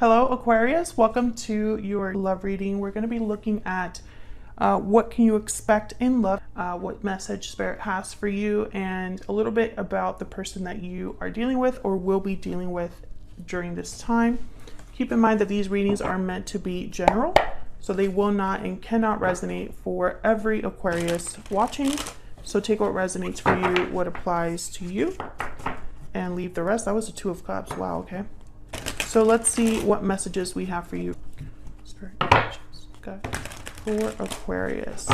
Hello Aquarius, welcome to your love reading. We're going to be looking at what can you expect in love, what message Spirit has for you, and a little bit about the person that you are dealing with or will be dealing with during this time. Keep in mind that these readings are meant to be general, so they will not and cannot resonate for every Aquarius watching. So take what resonates for you, what applies to you, and leave the rest. That was a Two of Cups. Wow, okay. So let's see what messages we have for you. Spirit messages. Got for Aquarius.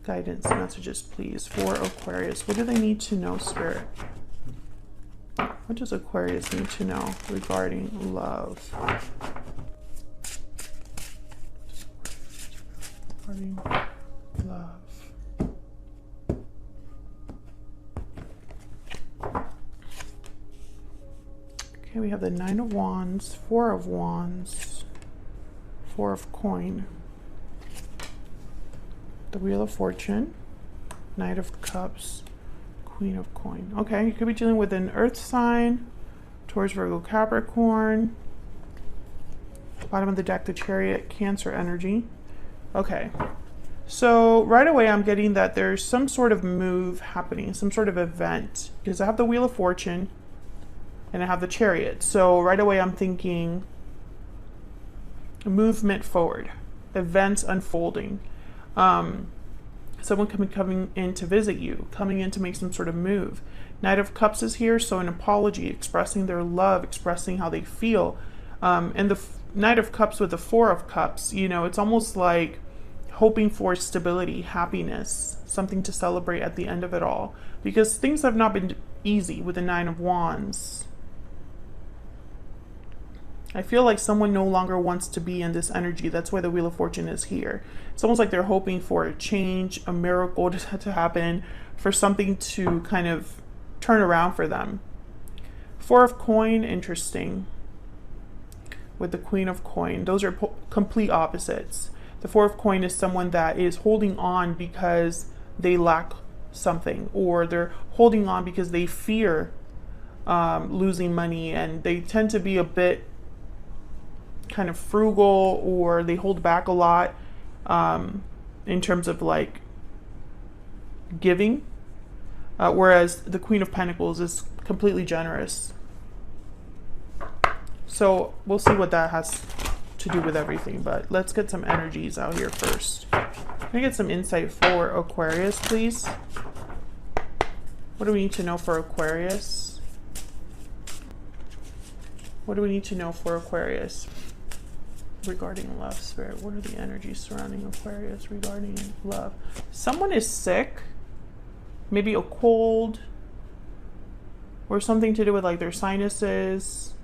Guidance messages, please, for Aquarius. What do they need to know, Spirit? What does Aquarius need to know regarding love? Regarding love. Okay, we have the Nine of Wands, Four of Wands, Four of Coin, the Wheel of Fortune, Knight of Cups, Queen of Coin. Okay, you could be dealing with an Earth sign, Taurus, Virgo, Capricorn. Bottom of the deck, the Chariot, Cancer energy. Okay, so right away I'm getting that there's some sort of move happening, some sort of event, because I have the Wheel of Fortune and I have the Chariot. So right away I'm thinking movement forward, events unfolding, someone coming in to visit you, coming in to make some sort of move. Knight of Cups is here, so an apology, expressing their love, expressing how they feel. And the Knight of Cups with the Four of Cups, you know, it's almost like hoping for stability, happiness, something to celebrate at the end of it all, because things have not been easy with the Nine of Wands. I feel like someone no longer wants to be in this energy. That's why the Wheel of Fortune is here. It's almost like they're hoping for a change, a miracle to happen, for something to kind of turn around for them. Four of Coin, interesting. With the Queen of Coin. Those are complete opposites. The Four of Coin is someone that is holding on because they lack something, or they're holding on because they fear losing money, and they tend to be a bit kind of frugal, or they hold back a lot in terms of like giving, whereas the Queen of Pentacles is completely generous. So we'll see what that has to do with everything, but let's get some energies out here first. Can I get some insight for Aquarius, please? What do we need to know for Aquarius? What do we need to know for Aquarius regarding love, Spirit? What are the energies surrounding Aquarius regarding love? Someone is sick, maybe a cold, or something to do with like their sinuses.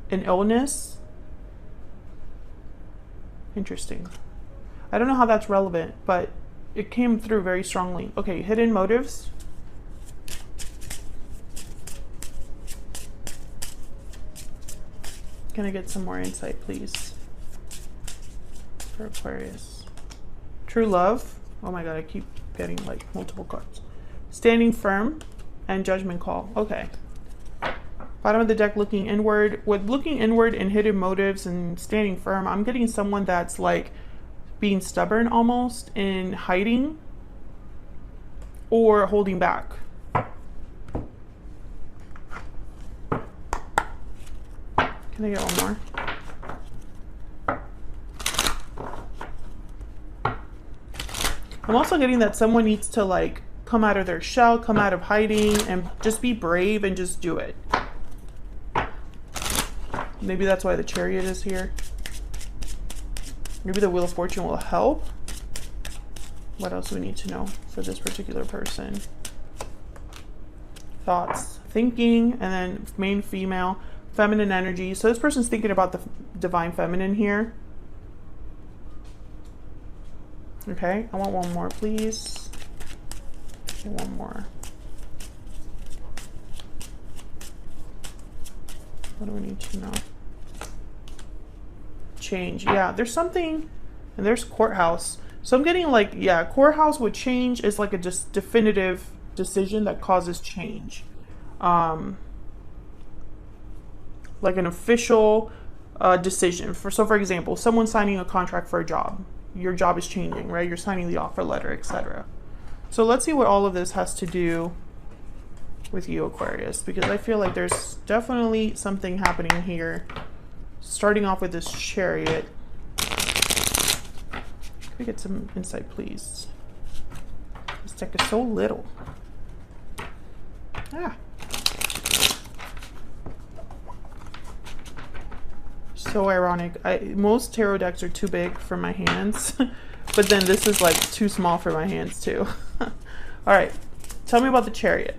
An illness. Interesting. I don't know how that's relevant, but it came through very strongly. Okay, hidden motives. Can I get some more insight, please, for Aquarius? True love. Oh my God, I keep getting like multiple cards. Standing firm and judgment call. Okay. Bottom of the deck, looking inward. With looking inward and hidden motives and standing firm, I'm getting someone that's like being stubborn almost, in hiding or holding back. Can I get one more? I'm also getting that someone needs to like come out of their shell, come out of hiding, and just be brave and just do it. Maybe that's why the Chariot is here. Maybe the Wheel of Fortune will help. What else do we need to know for this particular person? Thoughts, thinking, and then main female, feminine energy. So this person's thinking about the divine feminine here. Okay, I want one more, please. Okay, one more. What do we need to know? Change. Yeah, there's something, and there's courthouse. So I'm getting like, yeah, courthouse with change is like a just definitive decision that causes change. like an official decision. So for example, someone signing a contract for a job. Your job is changing, right? You're signing the offer letter, etc. So let's see what all of this has to do with you, Aquarius, because I feel like there's definitely something happening here. Starting off with this Chariot. Can we get some insight, please? This deck is so little. Ah. So ironic. Most tarot decks are too big for my hands, but then this is like too small for my hands too. All right, tell me about the Chariot.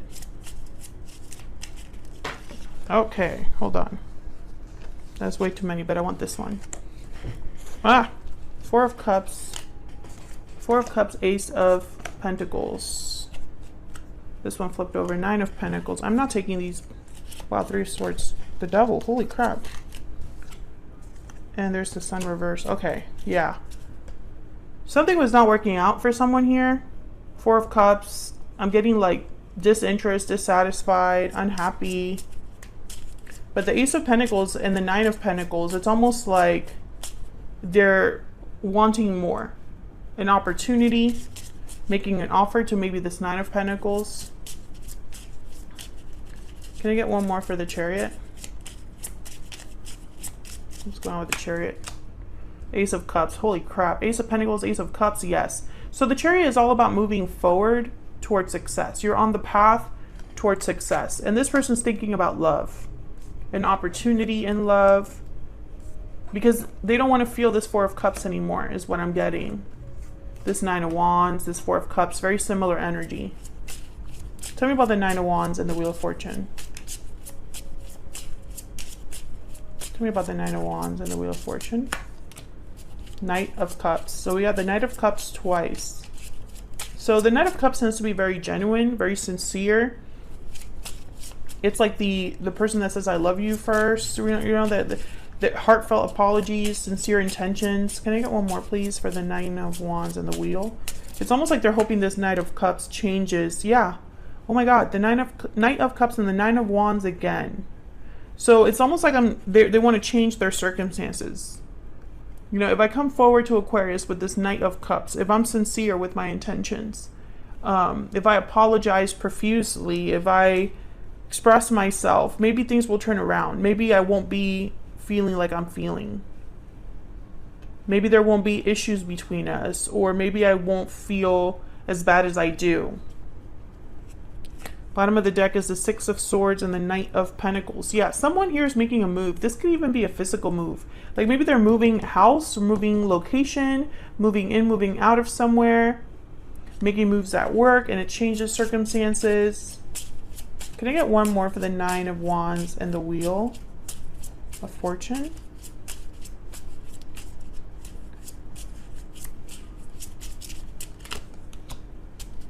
Okay, hold on. That's way too many, but I want this one. Ah, Four of Cups. Four of Cups, Ace of Pentacles. This one flipped over, Nine of Pentacles. I'm not taking these. Wow, Three of Swords. The Devil, holy crap. And there's the Sun reverse. Okay, yeah. Something was not working out for someone here. Four of Cups. I'm getting like disinterest, dissatisfied, unhappy. But the Ace of Pentacles and the Nine of Pentacles, it's almost like they're wanting more. An opportunity, making an offer to maybe this Nine of Pentacles. Can I get one more for the Chariot? What's going on with the Chariot? Ace of Cups, holy crap. Ace of Pentacles, Ace of Cups, yes. So the Chariot is all about moving forward towards success. You're on the path towards success. And this person's thinking about love. An opportunity in love. Because they don't want to feel this Four of Cups anymore, is what I'm getting. This Nine of Wands, this Four of Cups, very similar energy. Tell me about the Nine of Wands and the Wheel of Fortune. Tell me about the Nine of Wands and the Wheel of Fortune. Knight of Cups. So we got the Knight of Cups twice. So the Knight of Cups tends to be very genuine, very sincere. It's like the person that says I love you first. You know, the heartfelt apologies, sincere intentions. Can I get one more, please, for the Nine of Wands and the Wheel? It's almost like they're hoping this Knight of Cups changes. Yeah. Oh my God. The Knight of Cups and the Nine of Wands again. So it's almost like they want to change their circumstances. You know, if I come forward to Aquarius with this Knight of Cups, if I'm sincere with my intentions, if I apologize profusely, if I express myself, maybe things will turn around. Maybe I won't be feeling like I'm feeling. Maybe there won't be issues between us, or maybe I won't feel as bad as I do. Bottom of the deck is the Six of Swords and the Knight of Pentacles. Yeah, someone here is making a move. This could even be a physical move. Like maybe they're moving house, or moving location, moving in, moving out of somewhere, making moves at work, and it changes circumstances. Can I get one more for the Nine of Wands and the Wheel of Fortune?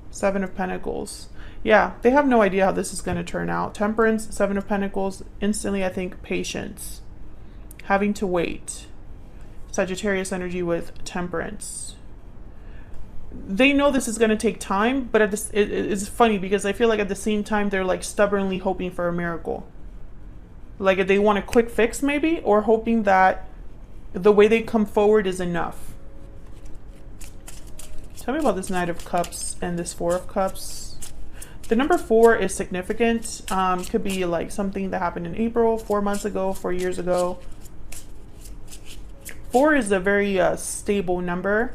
Seven of Pentacles. Yeah, they have no idea how this is going to turn out. Temperance, Seven of Pentacles, instantly I think patience. Having to wait. Sagittarius energy with Temperance. They know this is going to take time, but it's funny because I feel like at the same time they're like stubbornly hoping for a miracle. Like if they want a quick fix maybe, or hoping that the way they come forward is enough. Tell me about this Knight of Cups and this Four of Cups. The number 4 is significant. Could be like something that happened in April, 4 months ago, 4 years ago. 4 is a very stable number.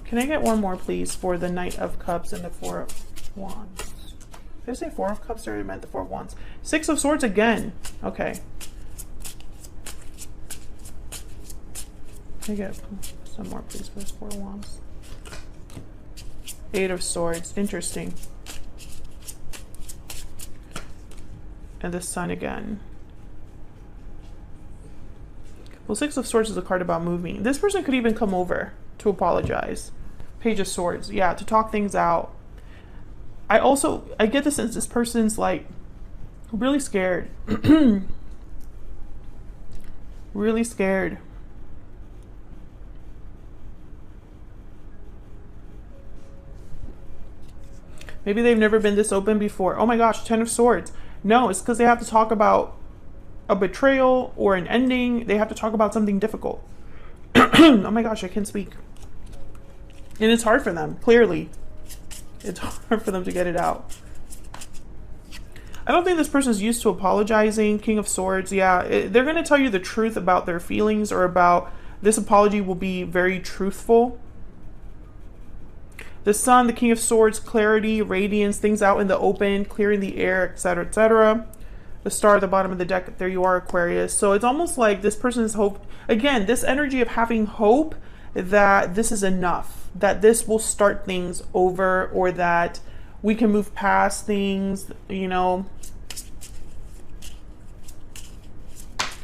Can I get one more, please, for the Knight of Cups and the Four of Wands? Did I say Four of Cups, or I meant the Four of Wands? Six of Swords again. Okay. Can I get some more, please, for this Four of Wands? Eight of Swords. Interesting. And the Sun again. Well, Six of Swords is a card about moving. This person could even come over to apologize. Page of Swords. Yeah, to talk things out. I get the sense this person's like really scared. Really scared. Maybe they've never been this open before. Oh my gosh, Ten of Swords. No, it's because they have to talk about a betrayal or an ending. They have to talk about something difficult. Oh my gosh, I can't speak. And it's hard for them, clearly. It's hard for them to get it out. I don't think this person is used to apologizing. King of Swords, yeah. They're going to tell you the truth about their feelings, or about this apology will be very truthful. The Sun, the King of Swords, clarity, radiance, things out in the open, clearing the air, etc., etc. The Star at the bottom of the deck, there you are, Aquarius. So it's almost like this person is hope. Again, this energy of having hope that this is enough, that this will start things over, or that we can move past things, you know.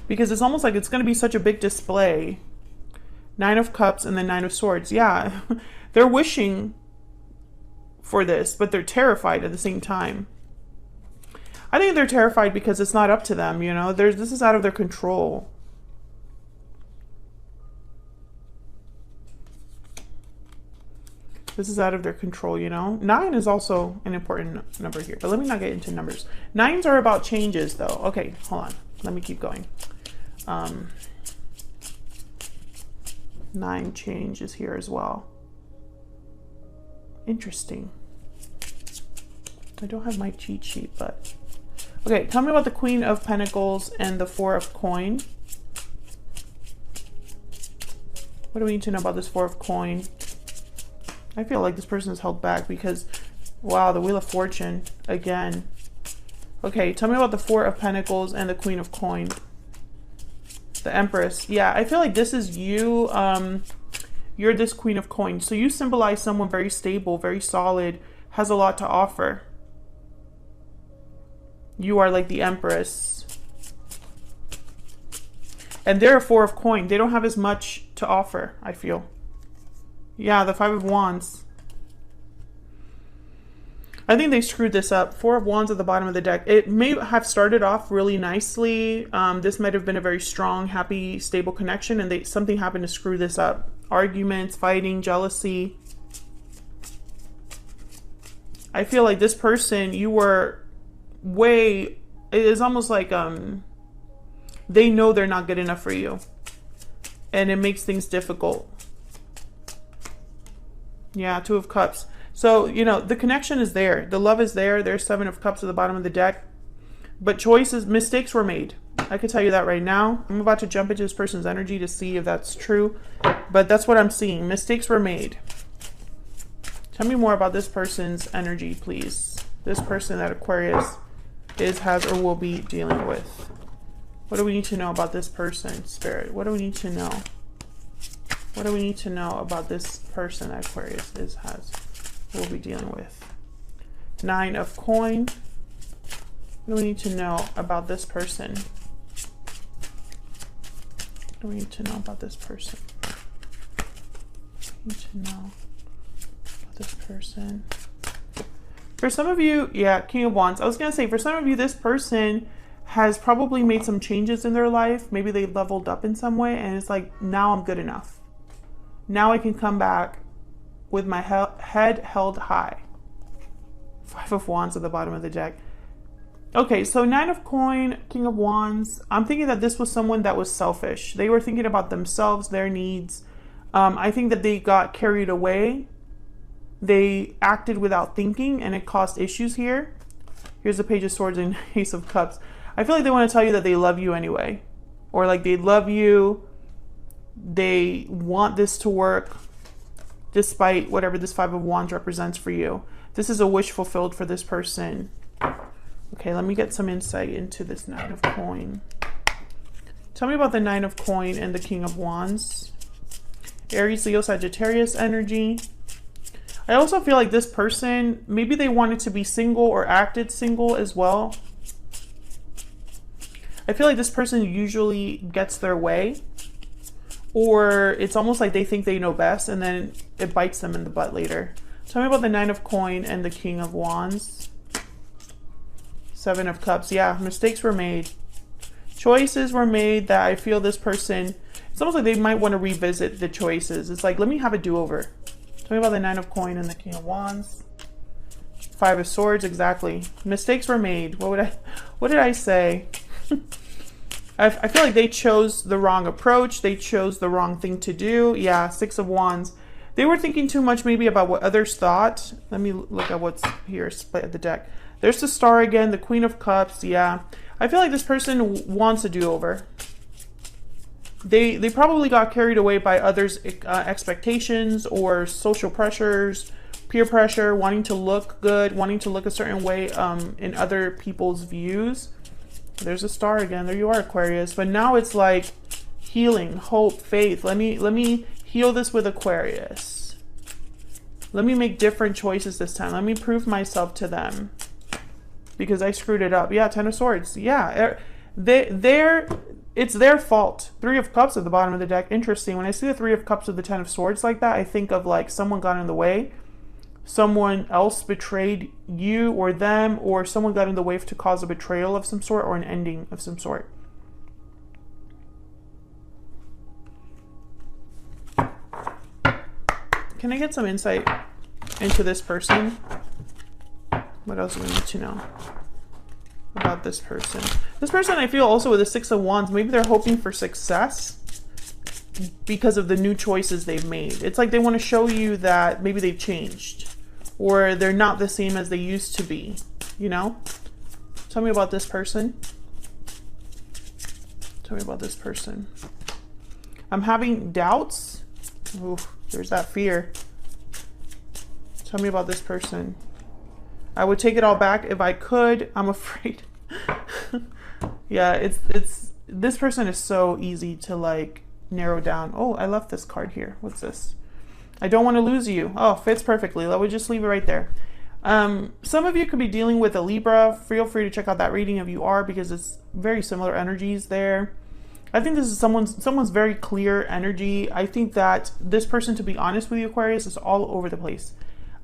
Because it's almost like it's going to be such a big display. Nine of Cups and then Nine of Swords. Yeah, they're wishing for this, but they're terrified at the same time. I think they're terrified because it's not up to them, you know. This is out of their control. This is out of their control, you know. 9 is also an important number here, but let me not get into numbers. 9s are about changes, though. Okay, hold on. Let me keep going. 9 changes here as well. Interesting. I don't have my cheat sheet, but... Okay, tell me about the Queen of Pentacles and the Four of Coin. What do we need to know about this Four of Coin? I feel like this person is held back because, wow, the Wheel of Fortune again. Okay, tell me about the Four of Pentacles and the Queen of Coin. The Empress. Yeah, I feel like this is you. You're this Queen of Coin. So you symbolize someone very stable, very solid, has a lot to offer. You are like the Empress. And they're a Four of Coin. They don't have as much to offer, I feel. Yeah, the Five of Wands. I think they screwed this up. Four of Wands at the bottom of the deck. It may have started off really nicely. This might have been a very strong, happy, stable connection, and something happened to screw this up. Arguments, fighting, jealousy. I feel like this person, you were way... It is almost like they know they're not good enough for you. And it makes things difficult. Yeah, Two of Cups. So, you know, the connection is there. The love is there. There's Seven of Cups at the bottom of the deck. But choices, mistakes were made. I can tell you that right now. I'm about to jump into this person's energy to see if that's true. But that's what I'm seeing. Mistakes were made. Tell me more about this person's energy, please. This person that Aquarius is, has, or will be dealing with. What do we need to know about this person, Spirit? What do we need to know? What do we need to know about this person that Aquarius is, has, will be dealing with? Nine of Coin. What do we need to know about this person? What do we need to know about this person? Need to know about this person. For some of you, yeah, King of Wands. I was going to say, for some of you, this person has probably made some changes in their life. Maybe they leveled up in some way, and it's like, now I'm good enough. Now I can come back with my head held high. Five of Wands at the bottom of the deck. Okay, so Nine of Coin, King of Wands. I'm thinking that this was someone that was selfish. They were thinking about themselves, their needs. I think that they got carried away. They acted without thinking, and it caused issues here. Here's the Page of Swords and Ace of Cups. I feel like they want to tell you that they love you anyway. Or like they love you. They want this to work despite whatever this Five of Wands represents for you. This is a wish fulfilled for this person. Okay, let me get some insight into this Nine of Coin. Tell me about the Nine of Coin and the King of Wands. Aries, Leo, Sagittarius energy. I also feel like this person, maybe they wanted to be single or acted single as well. I feel like this person usually gets their way. Or it's almost like they think they know best, and then it bites them in the butt later. Tell me about the Nine of Coin and the King of Wands. Seven of Cups. Yeah, mistakes were made. Choices were made that I feel this person, it's almost like they might want to revisit the choices. It's like, let me have a do-over. Tell me about the Nine of Coin and the King of Wands. Five of Swords, exactly. Mistakes were made. What did I say? I feel like they chose the wrong approach. They chose the wrong thing to do. Yeah, Six of Wands. They were thinking too much maybe about what others thought. Let me look at what's here, split at the deck. There's the Star again, the Queen of Cups. Yeah, I feel like this person wants a do-over. They probably got carried away by others' expectations or social pressures, peer pressure, wanting to look good, wanting to look a certain way in other people's views. There's a Star again. There you are, Aquarius. But now it's like healing, hope, faith. Let me heal this with Aquarius. Let me make different choices this time. Let me prove myself to them because I screwed it up. Yeah, Ten of Swords. Yeah, it's their fault. Three of Cups at the bottom of the deck. Interesting. When I see the Three of Cups with the Ten of Swords like that, I think of like someone got in the way. Someone else betrayed you or them, or someone got in the way to cause a betrayal of some sort or an ending of some sort. Can I get some insight into this person? What else do we need to know about this person? This person, I feel also with the Six of Wands, maybe they're hoping for success because of the new choices they've made. It's like they want to show you that maybe they've changed or they're not the same as they used to be, you know? Tell me about this person. Tell me about this person. I'm having doubts. Ooh, there's that fear. Tell me about this person. I would take it all back if I could. I'm afraid. Yeah, it's this person is so easy to like narrow down. Oh, I left this card here. What's this? I don't want to lose you. Oh, fits perfectly. Let me just leave it right there. Some of you could be dealing with a Libra. Feel free to check out that reading if you are, because it's very similar energies there. I think this is someone's very clear energy. I think that this person, to be honest with you, Aquarius, is all over the place.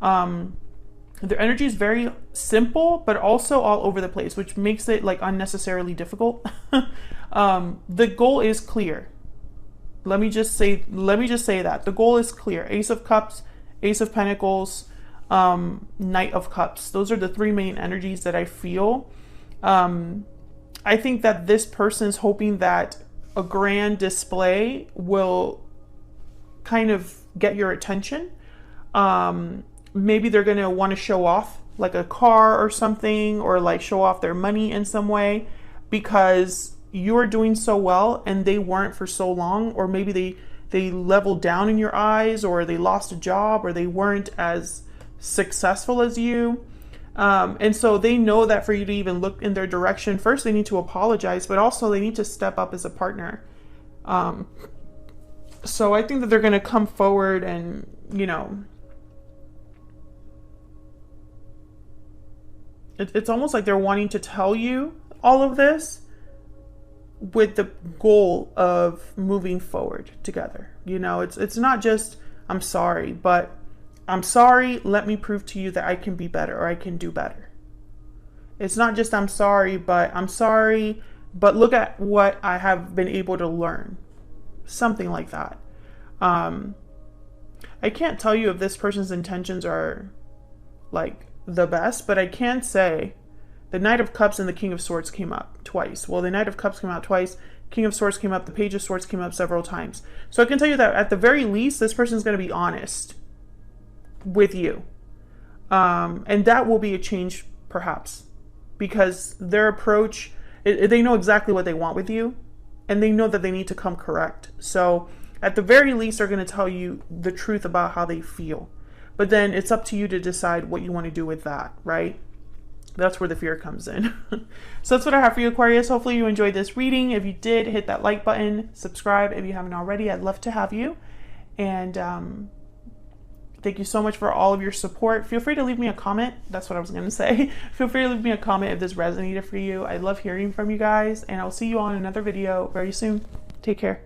Their energy is very simple, but also all over the place, which makes it like unnecessarily difficult. The goal is clear. Let me just say that the goal is clear. Ace of Cups, Ace of Pentacles, Knight of Cups. Those are the three main energies that I feel. I think that this person is hoping that a grand display will kind of get your attention. Maybe they're going to want to show off like a car or something, or like show off their money in some way because you are doing so well and they weren't for so long, or maybe they leveled down in your eyes, or they lost a job, or they weren't as successful as you. And so they know that for you to even look in their direction, first they need to apologize, but also they need to step up as a partner. So I think that they're going to come forward and, you know, it's almost like they're wanting to tell you all of this with the goal of moving forward together. You know, it's not just, I'm sorry, but I'm sorry, let me prove to you that I can be better, or I can do better. It's not just I'm sorry, but look at what I have been able to learn. Something like that. I can't tell you if this person's intentions are like the best, but I can say the Knight of Cups and the King of Swords came up twice. Well, the Knight of Cups came out twice. King of Swords came up. The Page of Swords came up several times. So I can tell you that at the very least, this person is going to be honest with you. And that will be a change, perhaps, because their approach, they know exactly what they want with you, and they know that they need to come correct. So at the very least, they're going to tell you the truth about how they feel. But then it's up to you to decide what you want to do with that, right? That's where the fear comes in. So that's what I have for you, Aquarius. Hopefully you enjoyed this reading. If you did, hit that like button, subscribe if you haven't already. I'd love to have you. And thank you so much for all of your support. Feel free to leave me a comment. That's what I was going to say. Feel free to leave me a comment if this resonated for you. I love hearing from you guys, and I'll see you on another video very soon. Take care.